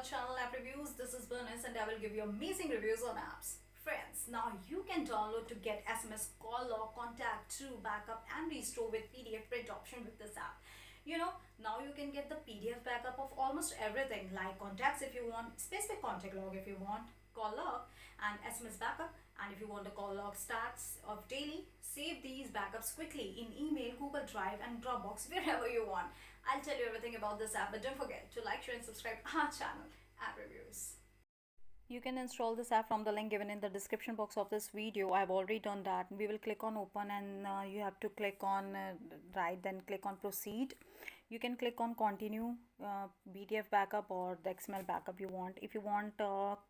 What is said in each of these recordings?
channel App Reviews. This is Bernice and I will give you amazing reviews on apps. Friends, now you can download to get SMS, call log, contact, true, backup and restore with PDF print option with this app. Now you can get the PDF backup of almost everything like contacts if you want, specific contact log if you want, call log and SMS backup. And if you want the call log stats of daily, save these backups quickly in email, Google Drive and Dropbox, wherever you want. I'll tell you everything about this app, but don't forget to like, share and subscribe our channel, App Reviews. You can install this app from the link given in the description box of this video. I've already done that. We will click on open and you have to click on right, then click on proceed. You can click on continue, PDF backup or the XML backup you want. If you want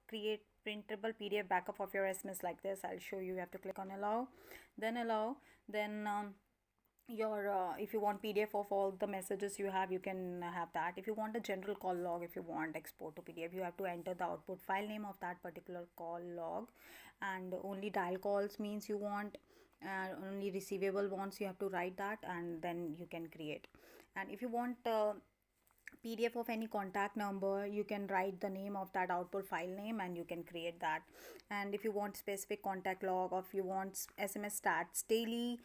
create printable PDF backup of your SMS like this, I'll show you. You have to click on allow, then your if you want PDF of all the messages you have, you can have that. If you want a general call log, if you want export to PDF, you have to enter the output file name of that particular call log, and only dial calls means you want, only receivable ones you have to write that, and then you can create. And if you want PDF of any contact number, you can write the name of that output file name and you can create that. And if you want specific contact log, or if you want SMS stats daily,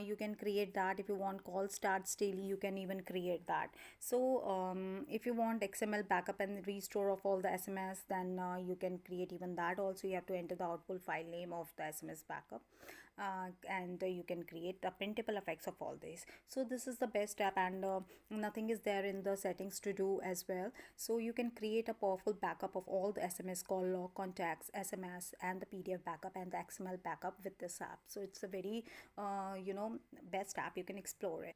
you can create that. If you want call stats daily, you can even create that. So if you want XML backup and restore of all the SMS, then you can create even that also. You have to enter the output file name of the SMS backup, and you can create the printable effects of all this. So this is the best app, and nothing is there in the settings to do as well. So you can create a powerful backup of all the SMS, call log, contacts, SMS and the PDF backup and the XML backup with this app. So it's a very best app. You can explore it.